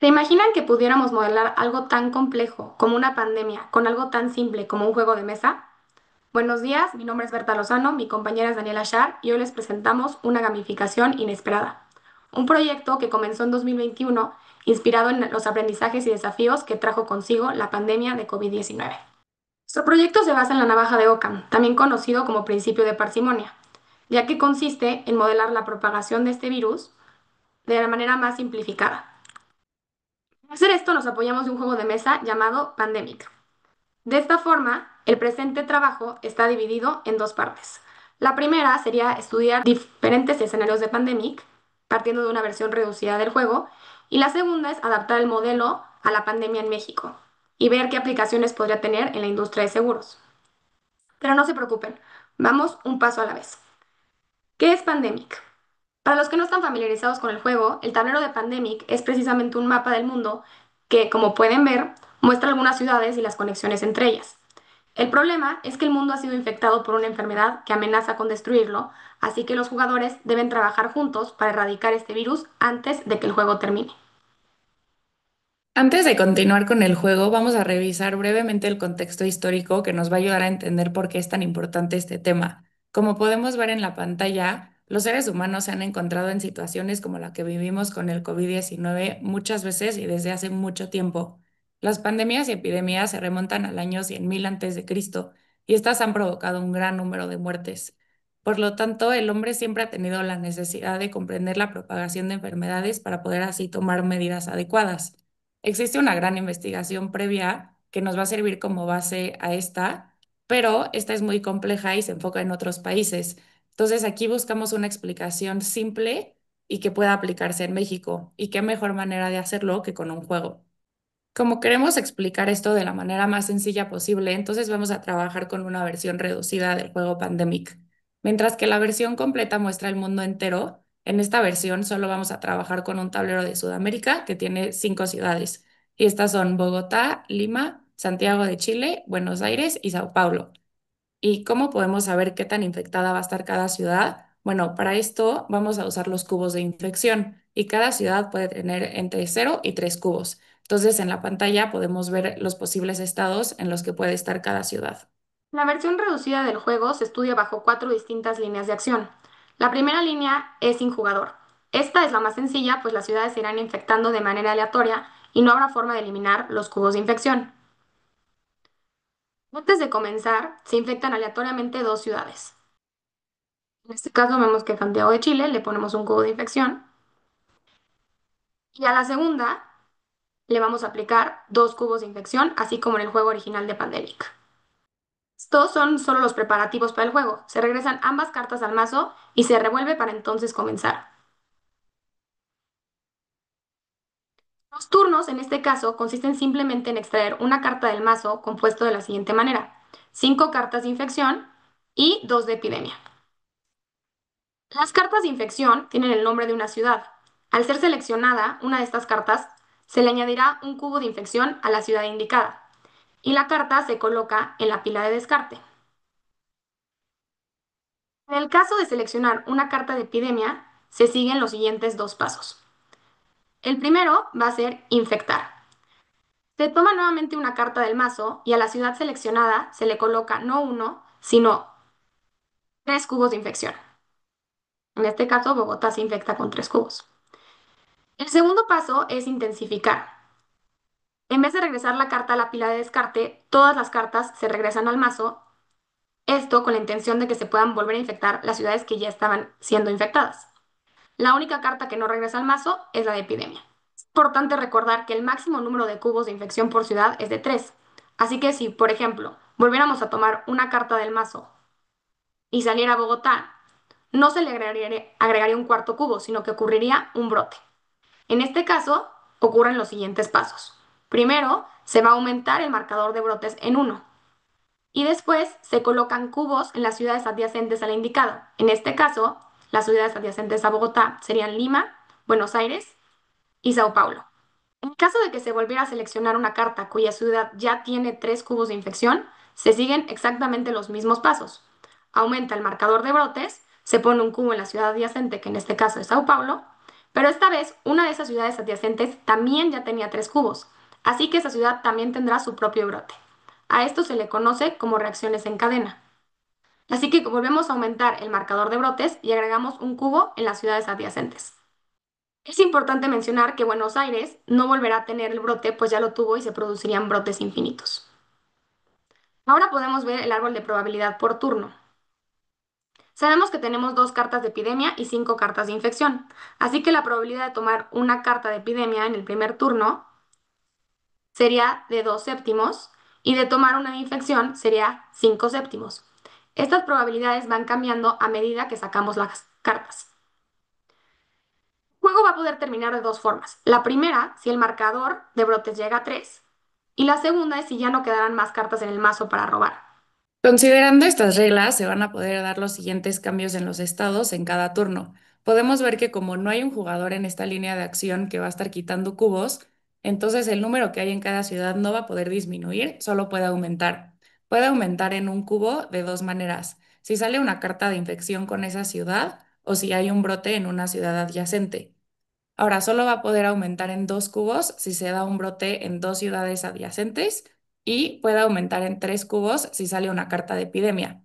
¿Se imaginan que pudiéramos modelar algo tan complejo como una pandemia con algo tan simple como un juego de mesa? Buenos días, mi nombre es Berta Lozano, mi compañera es Daniela Shar y hoy les presentamos una gamificación inesperada. Un proyecto que comenzó en 2021 inspirado en los aprendizajes y desafíos que trajo consigo la pandemia de COVID-19. Nuestro proyecto se basa en la navaja de Occam, también conocido como principio de parsimonia, ya que consiste en modelar la propagación de este virus de la manera más simplificada. Para hacer esto nos apoyamos de un juego de mesa llamado Pandemic. De esta forma, el presente trabajo está dividido en dos partes. La primera sería estudiar diferentes escenarios de Pandemic, partiendo de una versión reducida del juego, y la segunda es adaptar el modelo a la pandemia en México y ver qué aplicaciones podría tener en la industria de seguros. Pero no se preocupen, vamos un paso a la vez. ¿Qué es Pandemic? Para los que no están familiarizados con el juego, el tablero de Pandemic es precisamente un mapa del mundo que, como pueden ver, muestra algunas ciudades y las conexiones entre ellas. El problema es que el mundo ha sido infectado por una enfermedad que amenaza con destruirlo, así que los jugadores deben trabajar juntos para erradicar este virus antes de que el juego termine. Antes de continuar con el juego, vamos a revisar brevemente el contexto histórico que nos va a ayudar a entender por qué es tan importante este tema. Como podemos ver en la pantalla, los seres humanos se han encontrado en situaciones como la que vivimos con el COVID-19 muchas veces y desde hace mucho tiempo. Las pandemias y epidemias se remontan al año 100.000 antes de Cristo y estas han provocado un gran número de muertes. Por lo tanto, el hombre siempre ha tenido la necesidad de comprender la propagación de enfermedades para poder así tomar medidas adecuadas. Existe una gran investigación previa que nos va a servir como base a esta, pero esta es muy compleja y se enfoca en otros países. Entonces aquí buscamos una explicación simple y que pueda aplicarse en México. ¿Y qué mejor manera de hacerlo que con un juego? Como queremos explicar esto de la manera más sencilla posible, entonces vamos a trabajar con una versión reducida del juego Pandemic. Mientras que la versión completa muestra el mundo entero, en esta versión solo vamos a trabajar con un tablero de Sudamérica que tiene 5 ciudades. Y estas son Bogotá, Lima, Santiago de Chile, Buenos Aires y Sao Paulo. ¿Y cómo podemos saber qué tan infectada va a estar cada ciudad? Bueno, para esto vamos a usar los cubos de infección y cada ciudad puede tener entre 0 y 3 cubos. Entonces, en la pantalla podemos ver los posibles estados en los que puede estar cada ciudad. La versión reducida del juego se estudia bajo cuatro distintas líneas de acción. La primera línea es sin jugador. Esta es la más sencilla, pues las ciudades se irán infectando de manera aleatoria y no habrá forma de eliminar los cubos de infección. Antes de comenzar, se infectan aleatoriamente dos ciudades. En este caso vemos que Santiago de Chile le ponemos un cubo de infección y a la segunda le vamos a aplicar dos cubos de infección, así como en el juego original de Pandemic. Estos son solo los preparativos para el juego. Se regresan ambas cartas al mazo y se revuelve para entonces comenzar. Los turnos, en este caso, consisten simplemente en extraer una carta del mazo compuesto de la siguiente manera. 5 cartas de infección y 2 de epidemia. Las cartas de infección tienen el nombre de una ciudad. Al ser seleccionada una de estas cartas, se le añadirá un cubo de infección a la ciudad indicada y la carta se coloca en la pila de descarte. En el caso de seleccionar una carta de epidemia, se siguen los siguientes dos pasos. El primero va a ser infectar. Se toma nuevamente una carta del mazo y a la ciudad seleccionada se le coloca no uno, sino 3 cubos de infección. En este caso, Bogotá se infecta con 3 cubos. El segundo paso es intensificar. En vez de regresar la carta a la pila de descarte, todas las cartas se regresan al mazo, esto con la intención de que se puedan volver a infectar las ciudades que ya estaban siendo infectadas. La única carta que no regresa al mazo es la de epidemia. Es importante recordar que el máximo número de cubos de infección por ciudad es de 3. Así que si, por ejemplo, volviéramos a tomar una carta del mazo y saliera Bogotá, no se le agregaría un cuarto cubo, sino que ocurriría un brote. En este caso, ocurren los siguientes pasos. Primero, se va a aumentar el marcador de brotes en 1 y después se colocan cubos en las ciudades adyacentes a la indicada. En este caso, las ciudades adyacentes a Bogotá serían Lima, Buenos Aires y Sao Paulo. En caso de que se volviera a seleccionar una carta cuya ciudad ya tiene 3 cubos de infección, se siguen exactamente los mismos pasos. Aumenta el marcador de brotes, se pone un cubo en la ciudad adyacente, que en este caso es Sao Paulo, Pero esta vez, una de esas ciudades adyacentes también ya tenía 3 cubos, así que esa ciudad también tendrá su propio brote. A esto se le conoce como reacciones en cadena. Así que volvemos a aumentar el marcador de brotes y agregamos un cubo en las ciudades adyacentes. Es importante mencionar que Buenos Aires no volverá a tener el brote, pues ya lo tuvo y se producirían brotes infinitos. Ahora podemos ver el árbol de probabilidad por turno. Sabemos que tenemos 2 cartas de epidemia y 5 cartas de infección, así que la probabilidad de tomar una carta de epidemia en el primer turno sería de 2 séptimos y de tomar una de infección sería 5 séptimos. Estas probabilidades van cambiando a medida que sacamos las cartas. El juego va a poder terminar de 2 formas. La primera, si el marcador de brotes llega a 3, y la segunda es si ya no quedarán más cartas en el mazo para robar. Considerando estas reglas, se van a poder dar los siguientes cambios en los estados en cada turno. Podemos ver que como no hay un jugador en esta línea de acción que va a estar quitando cubos, entonces el número que hay en cada ciudad no va a poder disminuir, solo puede aumentar. Puede aumentar en un cubo de dos maneras: si sale una carta de infección con esa ciudad o si hay un brote en una ciudad adyacente. Ahora solo va a poder aumentar en 2 cubos si se da un brote en 2 ciudades adyacentes y puede aumentar en 3 cubos si sale una carta de epidemia.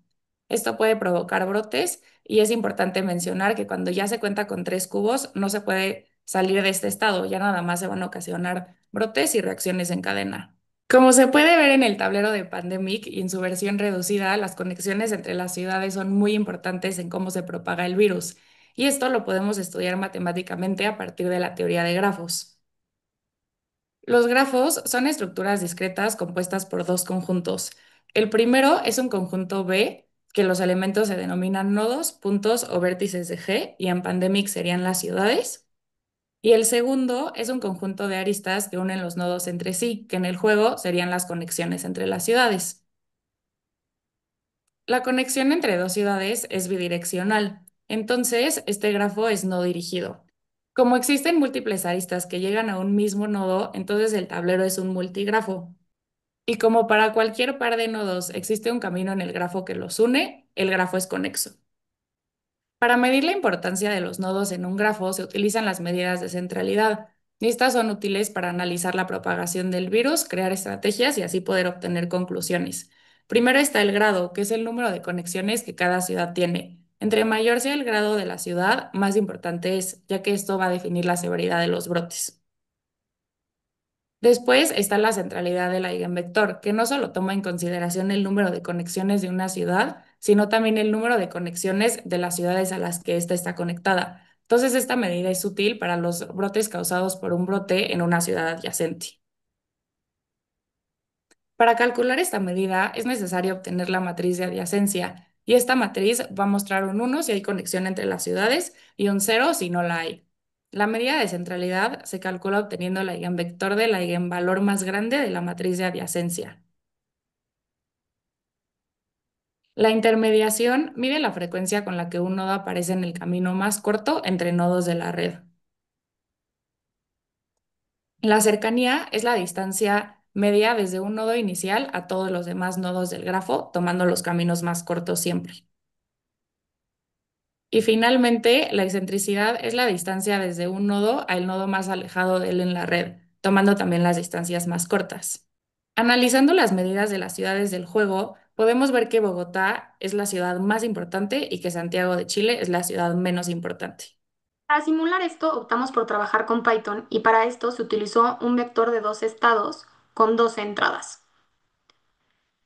Esto puede provocar brotes y es importante mencionar que cuando ya se cuenta con 3 cubos no se puede salir de este estado, ya nada más se van a ocasionar brotes y reacciones en cadena. Como se puede ver en el tablero de Pandemic y en su versión reducida, las conexiones entre las ciudades son muy importantes en cómo se propaga el virus, y esto lo podemos estudiar matemáticamente a partir de la teoría de grafos. Los grafos son estructuras discretas compuestas por dos conjuntos. El primero es un conjunto B, que los elementos se denominan nodos, puntos o vértices de G, y en Pandemic serían las ciudades. Y el segundo es un conjunto de aristas que unen los nodos entre sí, que en el juego serían las conexiones entre las ciudades. La conexión entre dos ciudades es bidireccional, entonces este grafo es no dirigido. Como existen múltiples aristas que llegan a un mismo nodo, entonces el tablero es un multigrafo. Y como para cualquier par de nodos existe un camino en el grafo que los une, el grafo es conexo. Para medir la importancia de los nodos en un grafo se utilizan las medidas de centralidad. Y estas son útiles para analizar la propagación del virus, crear estrategias y así poder obtener conclusiones. Primero está el grado, que es el número de conexiones que cada ciudad tiene. Entre mayor sea el grado de la ciudad, más importante es, ya que esto va a definir la severidad de los brotes. Después está la centralidad del eigenvector, que no solo toma en consideración el número de conexiones de una ciudad, sino también el número de conexiones de las ciudades a las que ésta está conectada. Entonces, esta medida es útil para los brotes causados por un brote en una ciudad adyacente. Para calcular esta medida es necesario obtener la matriz de adyacencia, y esta matriz va a mostrar un 1 si hay conexión entre las ciudades y un 0 si no la hay. La medida de centralidad se calcula obteniendo el eigenvector del eigenvalor más grande de la matriz de adyacencia. La intermediación mide la frecuencia con la que un nodo aparece en el camino más corto entre nodos de la red. La cercanía es la distancia media desde un nodo inicial a todos los demás nodos del grafo, tomando los caminos más cortos siempre. Y finalmente, la excentricidad es la distancia desde un nodo al nodo más alejado de él en la red, tomando también las distancias más cortas. Analizando las medidas de las ciudades del juego, podemos ver que Bogotá es la ciudad más importante y que Santiago de Chile es la ciudad menos importante. Para simular esto, optamos por trabajar con Python y para esto se utilizó un vector de 2 estados con 12 entradas.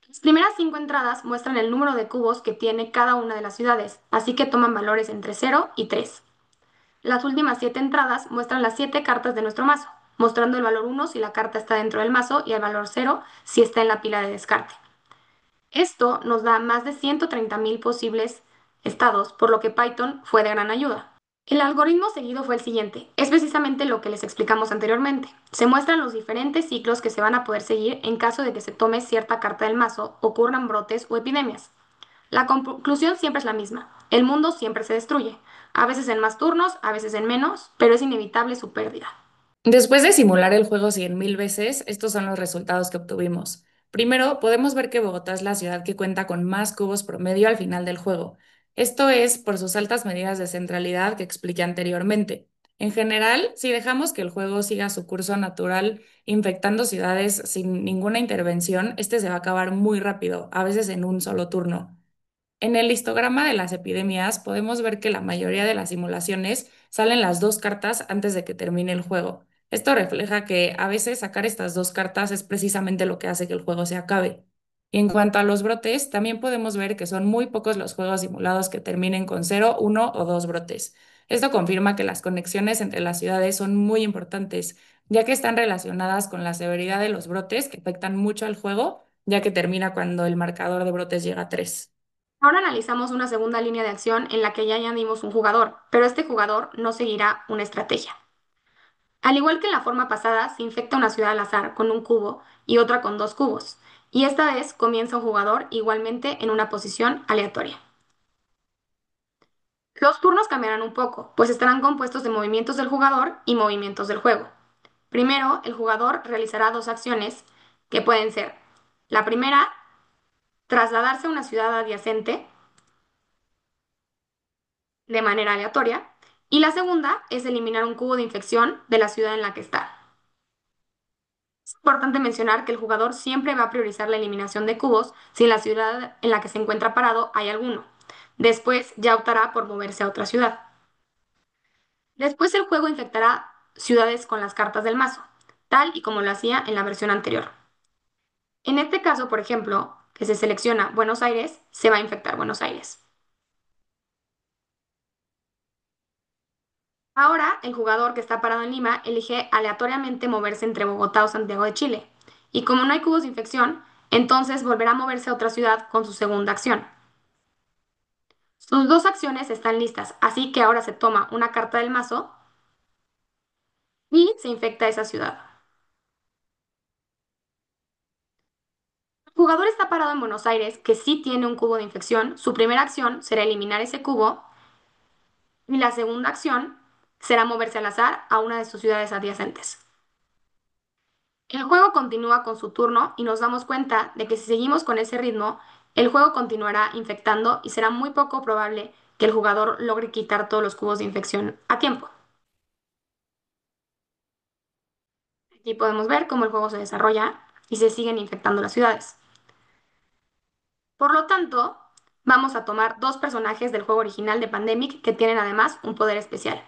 Las primeras 5 entradas muestran el número de cubos que tiene cada una de las ciudades, así que toman valores entre 0 y 3. Las últimas 7 entradas muestran las 7 cartas de nuestro mazo, mostrando el valor 1 si la carta está dentro del mazo y el valor 0 si está en la pila de descarte. Esto nos da más de 130.000 posibles estados, por lo que Python fue de gran ayuda. El algoritmo seguido fue el siguiente, es precisamente lo que les explicamos anteriormente. Se muestran los diferentes ciclos que se van a poder seguir en caso de que se tome cierta carta del mazo, ocurran brotes o epidemias. La conclusión siempre es la misma, el mundo siempre se destruye, a veces en más turnos, a veces en menos, pero es inevitable su pérdida. Después de simular el juego 100.000 veces, estos son los resultados que obtuvimos. Primero, podemos ver que Bogotá es la ciudad que cuenta con más cubos promedio al final del juego. Esto es por sus altas medidas de centralidad que expliqué anteriormente. En general, si dejamos que el juego siga su curso natural, infectando ciudades sin ninguna intervención, este se va a acabar muy rápido, a veces en un solo turno. En el histograma de las epidemias podemos ver que la mayoría de las simulaciones salen las dos cartas antes de que termine el juego. Esto refleja que a veces sacar estas dos cartas es precisamente lo que hace que el juego se acabe. Y en cuanto a los brotes, también podemos ver que son muy pocos los juegos simulados que terminen con cero, uno o dos brotes. Esto confirma que las conexiones entre las ciudades son muy importantes, ya que están relacionadas con la severidad de los brotes que afectan mucho al juego, ya que termina cuando el marcador de brotes llega a 3. Ahora analizamos una segunda línea de acción en la que ya añadimos un jugador, pero este jugador no seguirá una estrategia. Al igual que en la forma pasada, se infecta una ciudad al azar con un cubo y otra con dos cubos, y esta vez comienza un jugador igualmente en una posición aleatoria. Los turnos cambiarán un poco, pues estarán compuestos de movimientos del jugador y movimientos del juego. Primero, el jugador realizará dos acciones que pueden ser: la primera, trasladarse a una ciudad adyacente de manera aleatoria, y la segunda es eliminar un cubo de infección de la ciudad en la que está. Es importante mencionar que el jugador siempre va a priorizar la eliminación de cubos si en la ciudad en la que se encuentra parado hay alguno. Después ya optará por moverse a otra ciudad. Después el juego infectará ciudades con las cartas del mazo, tal y como lo hacía en la versión anterior. En este caso, por ejemplo, que se selecciona Buenos Aires, se va a infectar Buenos Aires. Ahora, el jugador que está parado en Lima elige aleatoriamente moverse entre Bogotá o Santiago de Chile. Y como no hay cubos de infección, entonces volverá a moverse a otra ciudad con su segunda acción. Sus dos acciones están listas, así que ahora se toma una carta del mazo y se infecta esa ciudad. El jugador está parado en Buenos Aires, que sí tiene un cubo de infección. Su primera acción será eliminar ese cubo y la segunda acción será moverse al azar a una de sus ciudades adyacentes. El juego continúa con su turno y nos damos cuenta de que si seguimos con ese ritmo, el juego continuará infectando y será muy poco probable que el jugador logre quitar todos los cubos de infección a tiempo. Aquí podemos ver cómo el juego se desarrolla y se siguen infectando las ciudades. Por lo tanto, vamos a tomar dos personajes del juego original de Pandemic que tienen además un poder especial.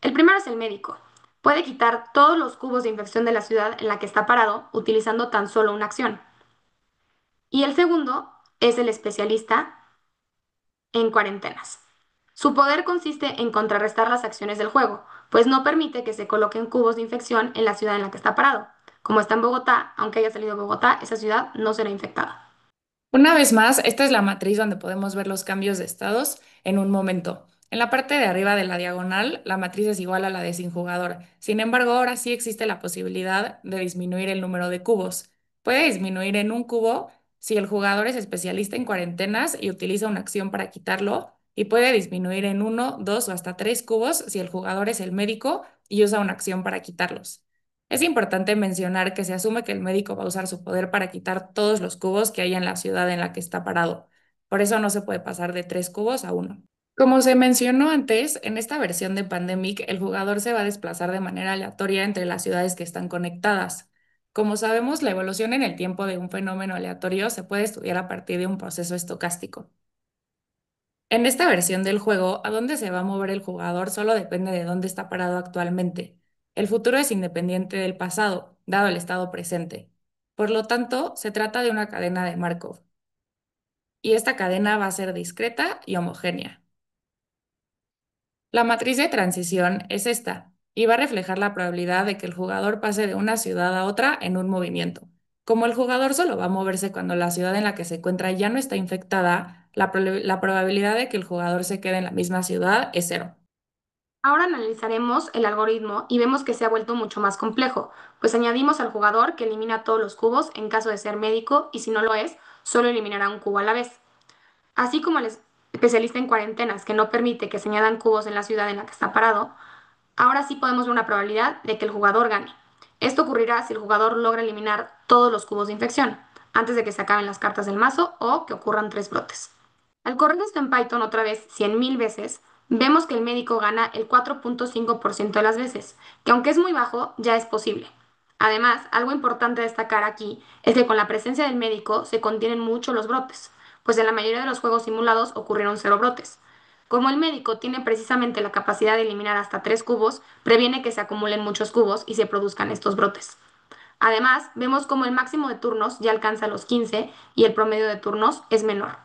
El primero es el médico. Puede quitar todos los cubos de infección de la ciudad en la que está parado utilizando tan solo una acción. Y el segundo es el especialista en cuarentenas. Su poder consiste en contrarrestar las acciones del juego, pues no permite que se coloquen cubos de infección en la ciudad en la que está parado. Como está en Bogotá, aunque haya salido de Bogotá, esa ciudad no será infectada. Una vez más, esta es la matriz donde podemos ver los cambios de estados en un momento. En la parte de arriba de la diagonal, la matriz es igual a la de sin jugador. Sin embargo, ahora sí existe la posibilidad de disminuir el número de cubos. Puede disminuir en un cubo si el jugador es especialista en cuarentenas y utiliza una acción para quitarlo, y puede disminuir en uno, dos o hasta tres cubos si el jugador es el médico y usa una acción para quitarlos. Es importante mencionar que se asume que el médico va a usar su poder para quitar todos los cubos que hay en la ciudad en la que está parado. Por eso no se puede pasar de tres cubos a uno. Como se mencionó antes, en esta versión de Pandemic, el jugador se va a desplazar de manera aleatoria entre las ciudades que están conectadas. Como sabemos, la evolución en el tiempo de un fenómeno aleatorio se puede estudiar a partir de un proceso estocástico. En esta versión del juego, a dónde se va a mover el jugador solo depende de dónde está parado actualmente. El futuro es independiente del pasado, dado el estado presente. Por lo tanto, se trata de una cadena de Markov, y esta cadena va a ser discreta y homogénea. La matriz de transición es esta, y va a reflejar la probabilidad de que el jugador pase de una ciudad a otra en un movimiento. Como el jugador solo va a moverse cuando la ciudad en la que se encuentra ya no está infectada, la probabilidad de que el jugador se quede en la misma ciudad es cero. Ahora analizaremos el algoritmo y vemos que se ha vuelto mucho más complejo, pues añadimos al jugador que elimina todos los cubos en caso de ser médico y si no lo es, solo eliminará un cubo a la vez. Así como el especialista en cuarentenas que no permite que se añadan cubos en la ciudad en la que está parado, ahora sí podemos ver una probabilidad de que el jugador gane. Esto ocurrirá si el jugador logra eliminar todos los cubos de infección, antes de que se acaben las cartas del mazo o que ocurran tres brotes. Al correr esto en Python otra vez 100.000 veces, vemos que el médico gana el 4,5% de las veces, que aunque es muy bajo, ya es posible. Además, algo importante a destacar aquí es que con la presencia del médico se contienen mucho los brotes, pues en la mayoría de los juegos simulados ocurrieron cero brotes. Como el médico tiene precisamente la capacidad de eliminar hasta 3 cubos, previene que se acumulen muchos cubos y se produzcan estos brotes. Además, vemos como el máximo de turnos ya alcanza los 15 y el promedio de turnos es menor.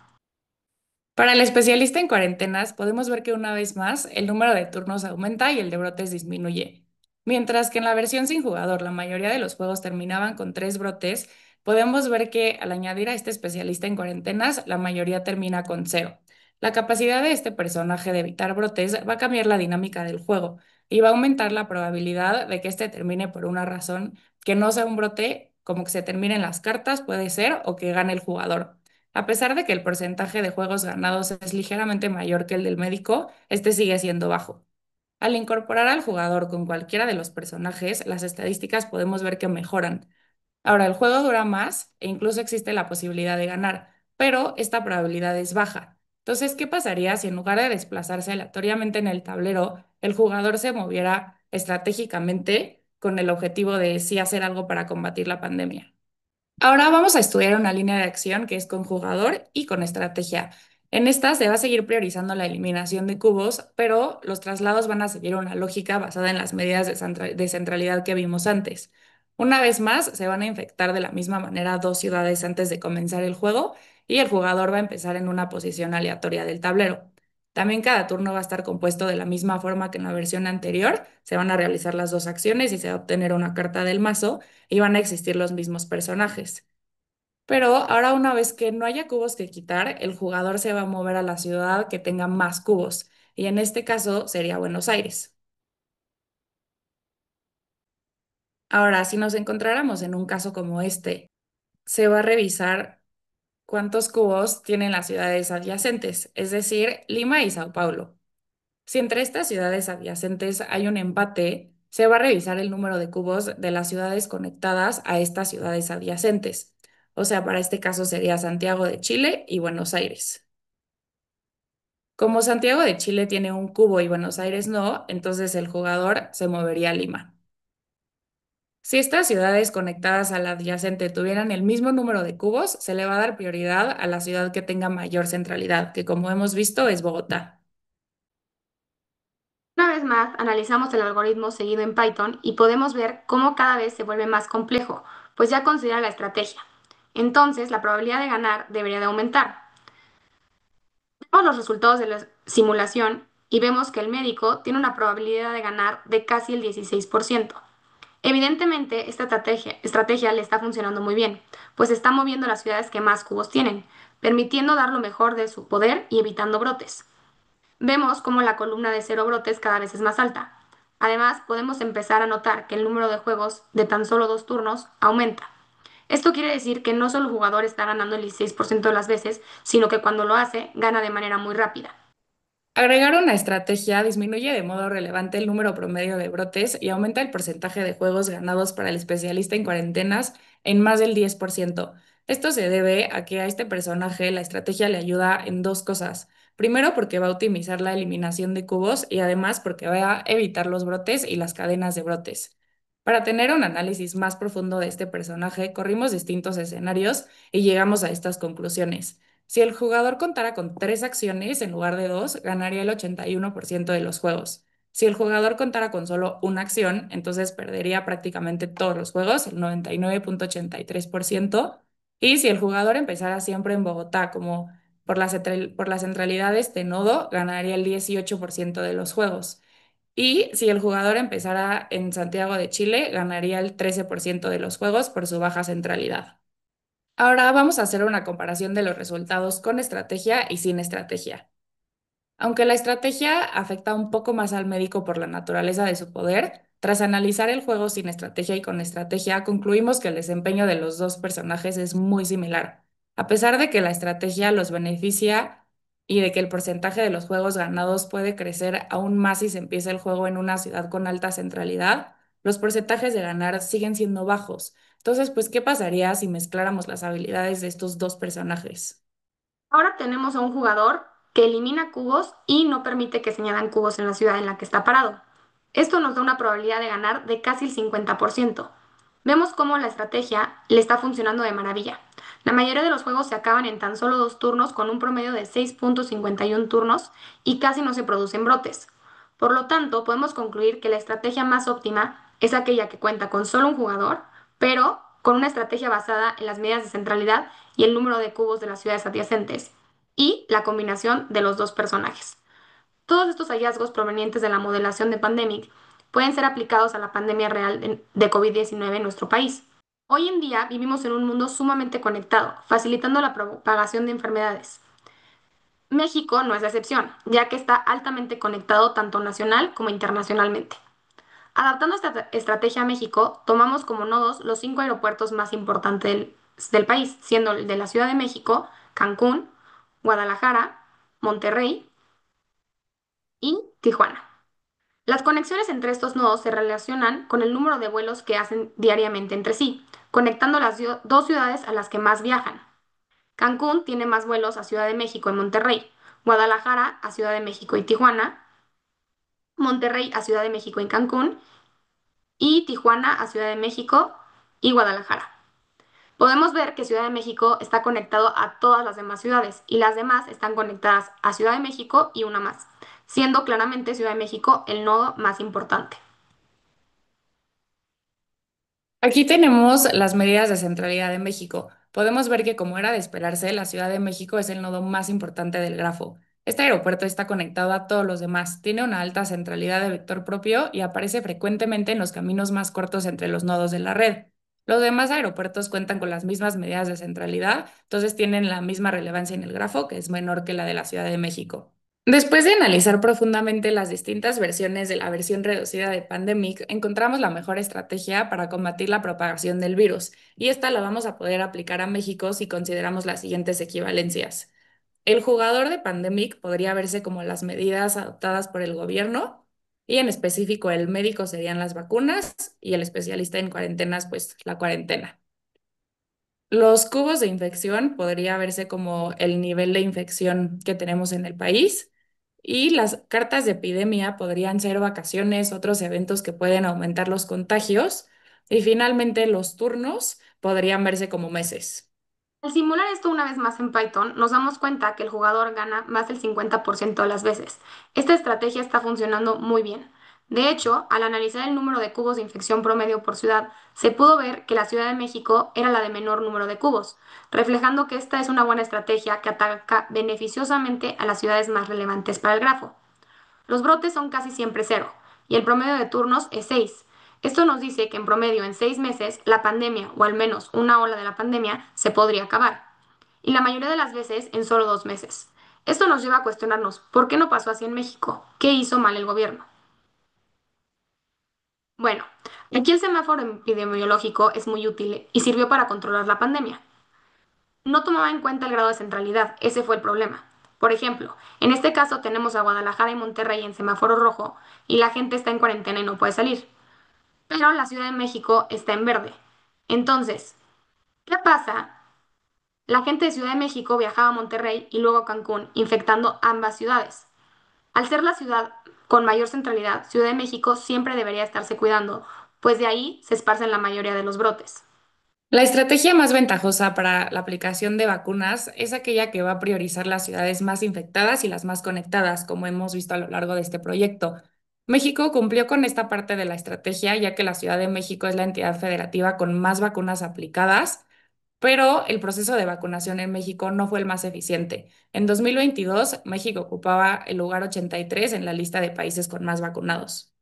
Para el especialista en cuarentenas, podemos ver que una vez más el número de turnos aumenta y el de brotes disminuye. Mientras que en la versión sin jugador la mayoría de los juegos terminaban con 3 brotes, podemos ver que al añadir a este especialista en cuarentenas, la mayoría termina con 0. La capacidad de este personaje de evitar brotes va a cambiar la dinámica del juego y va a aumentar la probabilidad de que este termine por una razón que no sea un brote, como que se terminen las cartas, puede ser, o que gane el jugador. A pesar de que el porcentaje de juegos ganados es ligeramente mayor que el del médico, este sigue siendo bajo. Al incorporar al jugador con cualquiera de los personajes, las estadísticas podemos ver que mejoran. Ahora, el juego dura más e incluso existe la posibilidad de ganar, pero esta probabilidad es baja. Entonces, ¿qué pasaría si en lugar de desplazarse aleatoriamente en el tablero, el jugador se moviera estratégicamente con el objetivo de sí hacer algo para combatir la pandemia? Ahora vamos a estudiar una línea de acción que es con jugador y con estrategia. En esta se va a seguir priorizando la eliminación de cubos, pero los traslados van a seguir una lógica basada en las medidas de centralidad que vimos antes. Una vez más, se van a infectar de la misma manera dos ciudades antes de comenzar el juego y el jugador va a empezar en una posición aleatoria del tablero. También cada turno va a estar compuesto de la misma forma que en la versión anterior. Se van a realizar las dos acciones y se va a obtener una carta del mazo y van a existir los mismos personajes. Pero ahora una vez que no haya cubos que quitar, el jugador se va a mover a la ciudad que tenga más cubos, y en este caso sería Buenos Aires. Ahora, si nos encontráramos en un caso como este, se va a revisar cuántos cubos tienen las ciudades adyacentes, es decir, Lima y Sao Paulo. Si entre estas ciudades adyacentes hay un empate, se va a revisar el número de cubos de las ciudades conectadas a estas ciudades adyacentes. O sea, para este caso sería Santiago de Chile y Buenos Aires. Como Santiago de Chile tiene un cubo y Buenos Aires no, entonces el jugador se movería a Lima. Si estas ciudades conectadas a la adyacente tuvieran el mismo número de cubos, se le va a dar prioridad a la ciudad que tenga mayor centralidad, que como hemos visto es Bogotá. Una vez más, analizamos el algoritmo seguido en Python y podemos ver cómo cada vez se vuelve más complejo, pues ya considera la estrategia. Entonces, la probabilidad de ganar debería de aumentar. Vemos los resultados de la simulación y vemos que el médico tiene una probabilidad de ganar de casi el 16%. Evidentemente, esta estrategia le está funcionando muy bien, pues está moviendo las ciudades que más cubos tienen, permitiendo dar lo mejor de su poder y evitando brotes. Vemos cómo la columna de cero brotes cada vez es más alta. Además, podemos empezar a notar que el número de juegos de tan solo 2 turnos aumenta. Esto quiere decir que no solo el jugador está ganando el 16% de las veces, sino que cuando lo hace, gana de manera muy rápida. Agregar una estrategia disminuye de modo relevante el número promedio de brotes y aumenta el porcentaje de juegos ganados para el especialista en cuarentenas en más del 10%. Esto se debe a que a este personaje la estrategia le ayuda en dos cosas. Primero, porque va a optimizar la eliminación de cubos y además porque va a evitar los brotes y las cadenas de brotes. Para tener un análisis más profundo de este personaje, corrimos distintos escenarios y llegamos a estas conclusiones. Si el jugador contara con 3 acciones en lugar de dos, ganaría el 81% de los juegos. Si el jugador contara con solo una acción, entonces perdería prácticamente todos los juegos, el 99,83%. Y si el jugador empezara siempre en Bogotá, como por la centralidad de este nodo, ganaría el 18% de los juegos. Y si el jugador empezara en Santiago de Chile, ganaría el 13% de los juegos por su baja centralidad. Ahora vamos a hacer una comparación de los resultados con estrategia y sin estrategia. Aunque la estrategia afecta un poco más al médico por la naturaleza de su poder, tras analizar el juego sin estrategia y con estrategia, concluimos que el desempeño de los dos personajes es muy similar. A pesar de que la estrategia los beneficia y de que el porcentaje de los juegos ganados puede crecer aún más si se empieza el juego en una ciudad con alta centralidad, los porcentajes de ganar siguen siendo bajos. Entonces, pues, ¿qué pasaría si mezcláramos las habilidades de estos dos personajes? Ahora tenemos a un jugador que elimina cubos y no permite que se añadan cubos en la ciudad en la que está parado. Esto nos da una probabilidad de ganar de casi el 50%. Vemos cómo la estrategia le está funcionando de maravilla. La mayoría de los juegos se acaban en tan solo 2 turnos con un promedio de 6.51 turnos y casi no se producen brotes. Por lo tanto, podemos concluir que la estrategia más óptima es aquella que cuenta con solo un jugador, pero con una estrategia basada en las medidas de centralidad y el número de cubos de las ciudades adyacentes, y la combinación de los dos personajes. Todos estos hallazgos provenientes de la modelación de Pandemic pueden ser aplicados a la pandemia real de COVID-19 en nuestro país. Hoy en día vivimos en un mundo sumamente conectado, facilitando la propagación de enfermedades. México no es la excepción, ya que está altamente conectado tanto nacional como internacionalmente. Adaptando esta estrategia a México, tomamos como nodos los 5 aeropuertos más importantes del país, siendo el de la Ciudad de México, Cancún, Guadalajara, Monterrey y Tijuana. Las conexiones entre estos nodos se relacionan con el número de vuelos que hacen diariamente entre sí, conectando las dos ciudades a las que más viajan. Cancún tiene más vuelos a Ciudad de México y Monterrey, Guadalajara a Ciudad de México y Tijuana, Monterrey a Ciudad de México y Cancún, y Tijuana a Ciudad de México y Guadalajara. Podemos ver que Ciudad de México está conectado a todas las demás ciudades y las demás están conectadas a Ciudad de México y una más, siendo claramente Ciudad de México el nodo más importante. Aquí tenemos las medidas de centralidad de México. Podemos ver que, como era de esperarse, la Ciudad de México es el nodo más importante del grafo. Este aeropuerto está conectado a todos los demás, tiene una alta centralidad de vector propio y aparece frecuentemente en los caminos más cortos entre los nodos de la red. Los demás aeropuertos cuentan con las mismas medidas de centralidad, entonces tienen la misma relevancia en el grafo, que es menor que la de la Ciudad de México. Después de analizar profundamente las distintas versiones de la versión reducida de Pandemic, encontramos la mejor estrategia para combatir la propagación del virus, y esta la vamos a poder aplicar a México si consideramos las siguientes equivalencias. El jugador de Pandemic podría verse como las medidas adoptadas por el gobierno, y en específico el médico serían las vacunas y el especialista en cuarentenas, pues la cuarentena. Los cubos de infección podría verse como el nivel de infección que tenemos en el país, y las cartas de epidemia podrían ser vacaciones, otros eventos que pueden aumentar los contagios, y finalmente los turnos podrían verse como meses. Al simular esto una vez más en Python, nos damos cuenta que el jugador gana más del 50% de las veces. Esta estrategia está funcionando muy bien. De hecho, al analizar el número de cubos de infección promedio por ciudad, se pudo ver que la Ciudad de México era la de menor número de cubos, reflejando que esta es una buena estrategia que ataca beneficiosamente a las ciudades más relevantes para el grafo. Los brotes son casi siempre cero y el promedio de turnos es 6. Esto nos dice que en promedio en 6 meses la pandemia, o al menos una ola de la pandemia, se podría acabar. Y la mayoría de las veces en solo 2 meses. Esto nos lleva a cuestionarnos, ¿por qué no pasó así en México? ¿Qué hizo mal el gobierno? Bueno, aquí el semáforo epidemiológico es muy útil y sirvió para controlar la pandemia. No tomaba en cuenta el grado de centralidad, ese fue el problema. Por ejemplo, en este caso tenemos a Guadalajara y Monterrey en semáforo rojo y la gente está en cuarentena y no puede salir, pero la Ciudad de México está en verde. Entonces, ¿qué pasa? La gente de Ciudad de México viajaba a Monterrey y luego a Cancún, infectando ambas ciudades. Al ser la ciudad con mayor centralidad, Ciudad de México siempre debería estarse cuidando, pues de ahí se esparcen la mayoría de los brotes. La estrategia más ventajosa para la aplicación de vacunas es aquella que va a priorizar las ciudades más infectadas y las más conectadas, como hemos visto a lo largo de este proyecto. México cumplió con esta parte de la estrategia, ya que la Ciudad de México es la entidad federativa con más vacunas aplicadas, pero el proceso de vacunación en México no fue el más eficiente. En 2022, México ocupaba el lugar 83 en la lista de países con más vacunados.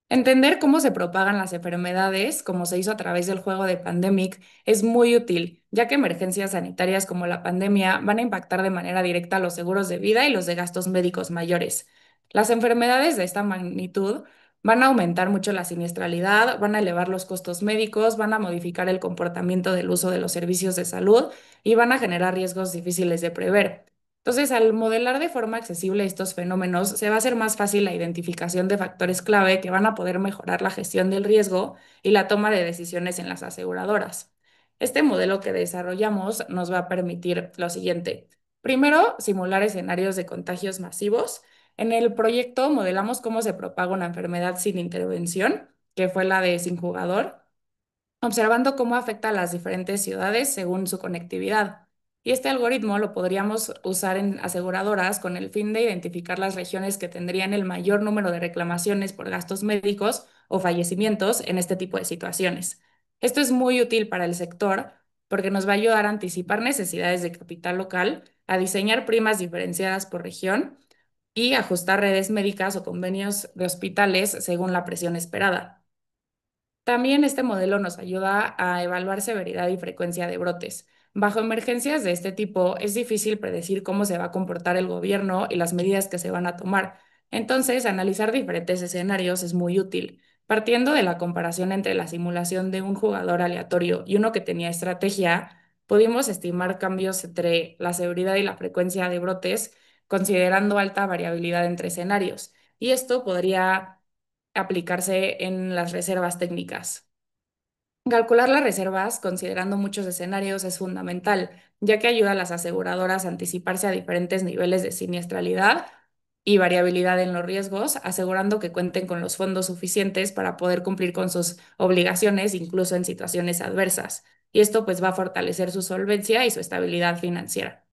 Entender cómo se propagan las enfermedades, como se hizo a través del juego de Pandemic, es muy útil, ya que emergencias sanitarias como la pandemia van a impactar de manera directa los seguros de vida y los de gastos médicos mayores. Las enfermedades de esta magnitud van a aumentar mucho la siniestralidad, van a elevar los costos médicos, van a modificar el comportamiento del uso de los servicios de salud y van a generar riesgos difíciles de prever. Entonces, al modelar de forma accesible estos fenómenos, se va a hacer más fácil la identificación de factores clave que van a poder mejorar la gestión del riesgo y la toma de decisiones en las aseguradoras. Este modelo que desarrollamos nos va a permitir lo siguiente: Primero, simular escenarios de contagios masivos. En el proyecto modelamos cómo se propaga una enfermedad sin intervención, que fue la de sin jugador, observando cómo afecta a las diferentes ciudades según su conectividad. Y este algoritmo lo podríamos usar en aseguradoras con el fin de identificar las regiones que tendrían el mayor número de reclamaciones por gastos médicos o fallecimientos en este tipo de situaciones. Esto es muy útil para el sector porque nos va a ayudar a anticipar necesidades de capital local, a diseñar primas diferenciadas por región y ajustar redes médicas o convenios de hospitales según la presión esperada. También este modelo nos ayuda a evaluar severidad y frecuencia de brotes. Bajo emergencias de este tipo, es difícil predecir cómo se va a comportar el gobierno y las medidas que se van a tomar. Entonces, analizar diferentes escenarios es muy útil. Partiendo de la comparación entre la simulación de un jugador aleatorio y uno que tenía estrategia, pudimos estimar cambios entre la severidad y la frecuencia de brotes, considerando alta variabilidad entre escenarios. Y esto podría aplicarse en las reservas técnicas. Calcular las reservas, considerando muchos escenarios, es fundamental, ya que ayuda a las aseguradoras a anticiparse a diferentes niveles de siniestralidad y variabilidad en los riesgos, asegurando que cuenten con los fondos suficientes para poder cumplir con sus obligaciones, incluso en situaciones adversas. Y esto pues va a fortalecer su solvencia y su estabilidad financiera.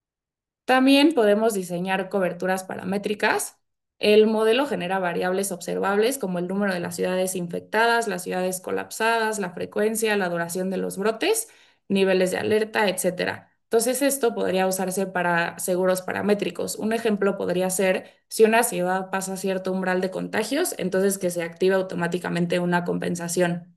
También podemos diseñar coberturas paramétricas. El modelo genera variables observables como el número de las ciudades infectadas, las ciudades colapsadas, la frecuencia, la duración de los brotes, niveles de alerta, etcétera. Entonces, esto podría usarse para seguros paramétricos. Un ejemplo podría ser si una ciudad pasa cierto umbral de contagios, entonces que se active automáticamente una compensación.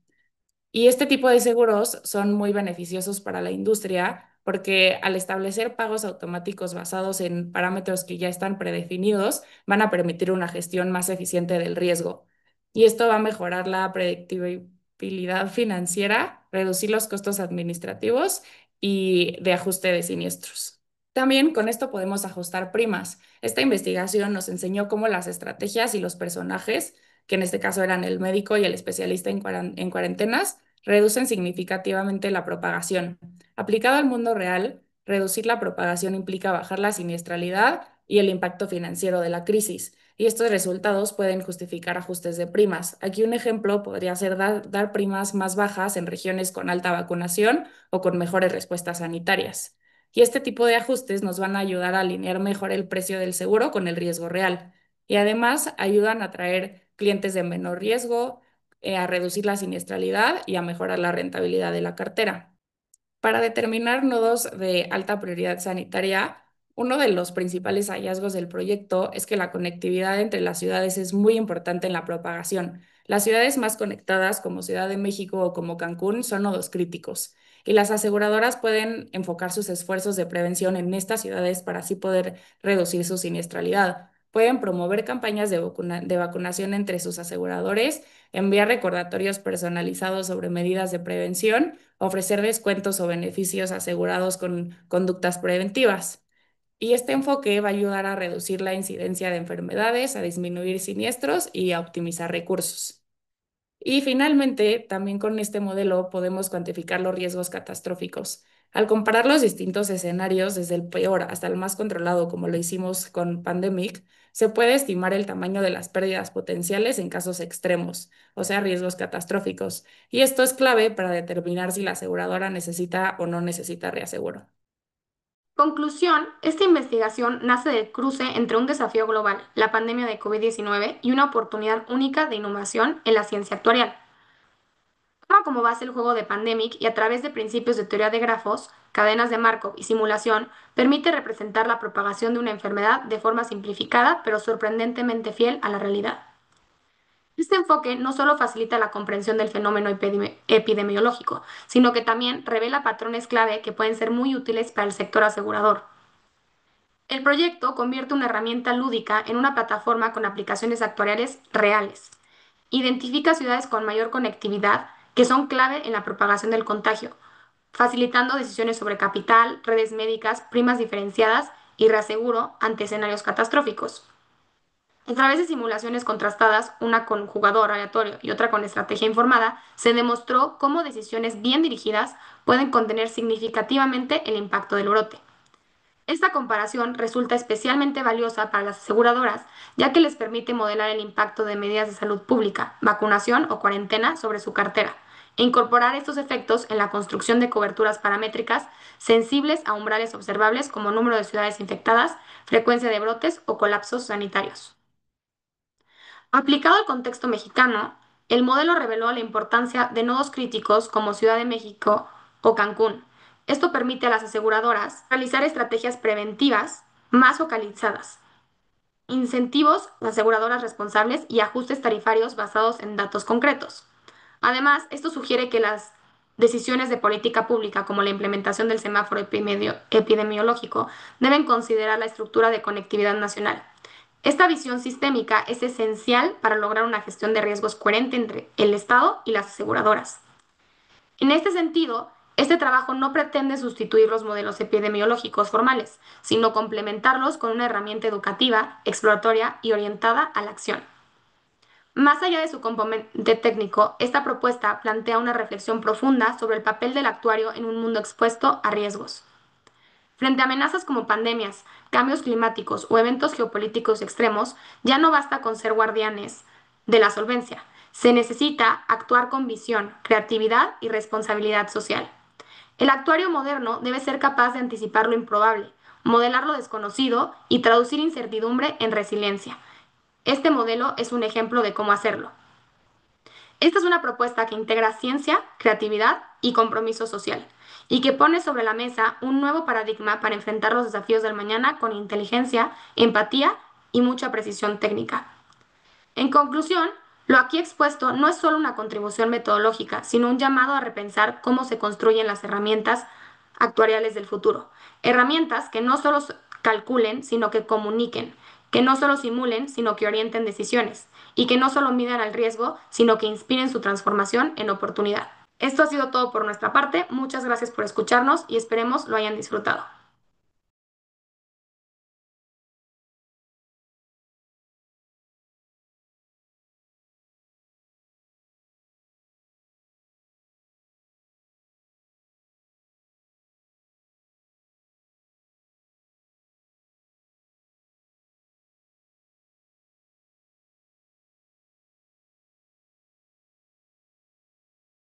Y este tipo de seguros son muy beneficiosos para la industria porque al establecer pagos automáticos basados en parámetros que ya están predefinidos, van a permitir una gestión más eficiente del riesgo. Y esto va a mejorar la predictibilidad financiera, reducir los costos administrativos y de ajuste de siniestros. También con esto podemos ajustar primas. Esta investigación nos enseñó cómo las estrategias y los personajes, que en este caso eran el médico y el especialista en cuarentenas, reducen significativamente la propagación. Aplicado al mundo real, reducir la propagación implica bajar la siniestralidad y el impacto financiero de la crisis, y estos resultados pueden justificar ajustes de primas. Aquí un ejemplo podría ser dar primas más bajas en regiones con alta vacunación o con mejores respuestas sanitarias. Y este tipo de ajustes nos van a ayudar a alinear mejor el precio del seguro con el riesgo real. Y además ayudan a traer clientes de menor riesgo, a reducir la siniestralidad y a mejorar la rentabilidad de la cartera. Para determinar nodos de alta prioridad sanitaria, uno de los principales hallazgos del proyecto es que la conectividad entre las ciudades es muy importante en la propagación. Las ciudades más conectadas, como Ciudad de México o como Cancún, son nodos críticos, y las aseguradoras pueden enfocar sus esfuerzos de prevención en estas ciudades para así poder reducir su siniestralidad. Pueden promover campañas de vacunación entre sus aseguradores, enviar recordatorios personalizados sobre medidas de prevención, ofrecer descuentos o beneficios asegurados con conductas preventivas. Y este enfoque va a ayudar a reducir la incidencia de enfermedades, a disminuir siniestros y a optimizar recursos. Y finalmente, también con este modelo podemos cuantificar los riesgos catastróficos. Al comparar los distintos escenarios, desde el peor hasta el más controlado, como lo hicimos con Pandemic, se puede estimar el tamaño de las pérdidas potenciales en casos extremos, o sea, riesgos catastróficos. Y esto es clave para determinar si la aseguradora necesita o no necesita reaseguro. Conclusión, esta investigación nace del cruce entre un desafío global, la pandemia de COVID-19, y una oportunidad única de innovación en la ciencia actuarial. Toma como base el juego de Pandemic y a través de principios de teoría de grafos, cadenas de Markov y simulación, permite representar la propagación de una enfermedad de forma simplificada pero sorprendentemente fiel a la realidad. Este enfoque no solo facilita la comprensión del fenómeno epidemiológico, sino que también revela patrones clave que pueden ser muy útiles para el sector asegurador. El proyecto convierte una herramienta lúdica en una plataforma con aplicaciones actuariales reales. Identifica ciudades con mayor conectividad que son clave en la propagación del contagio, facilitando decisiones sobre capital, redes médicas, primas diferenciadas y reaseguro ante escenarios catastróficos. A través de simulaciones contrastadas, una con jugador aleatorio y otra con estrategia informada, se demostró cómo decisiones bien dirigidas pueden contener significativamente el impacto del brote. Esta comparación resulta especialmente valiosa para las aseguradoras, ya que les permite modelar el impacto de medidas de salud pública, vacunación o cuarentena sobre su cartera, e incorporar estos efectos en la construcción de coberturas paramétricas sensibles a umbrales observables como número de ciudades infectadas, frecuencia de brotes o colapsos sanitarios. Aplicado al contexto mexicano, el modelo reveló la importancia de nodos críticos como Ciudad de México o Cancún. Esto permite a las aseguradoras realizar estrategias preventivas más focalizadas, incentivos a aseguradoras responsables y ajustes tarifarios basados en datos concretos. Además, esto sugiere que las decisiones de política pública, como la implementación del semáforo epidemiológico, deben considerar la estructura de conectividad nacional. Esta visión sistémica es esencial para lograr una gestión de riesgos coherente entre el Estado y las aseguradoras. En este sentido, este trabajo no pretende sustituir los modelos epidemiológicos formales, sino complementarlos con una herramienta educativa, exploratoria y orientada a la acción. Más allá de su componente técnico, esta propuesta plantea una reflexión profunda sobre el papel del actuario en un mundo expuesto a riesgos. Frente a amenazas como pandemias, cambios climáticos o eventos geopolíticos extremos, ya no basta con ser guardianes de la solvencia. Se necesita actuar con visión, creatividad y responsabilidad social. El actuario moderno debe ser capaz de anticipar lo improbable, modelar lo desconocido y traducir incertidumbre en resiliencia. Este modelo es un ejemplo de cómo hacerlo. Esta es una propuesta que integra ciencia, creatividad y compromiso social, y que pone sobre la mesa un nuevo paradigma para enfrentar los desafíos del mañana con inteligencia, empatía y mucha precisión técnica. En conclusión, lo aquí expuesto no es solo una contribución metodológica, sino un llamado a repensar cómo se construyen las herramientas actuariales del futuro. Herramientas que no solo calculen, sino que comuniquen, que no solo simulen, sino que orienten decisiones, y que no solo midan al riesgo, sino que inspiren su transformación en oportunidad. Esto ha sido todo por nuestra parte. Muchas gracias por escucharnos y esperemos lo hayan disfrutado.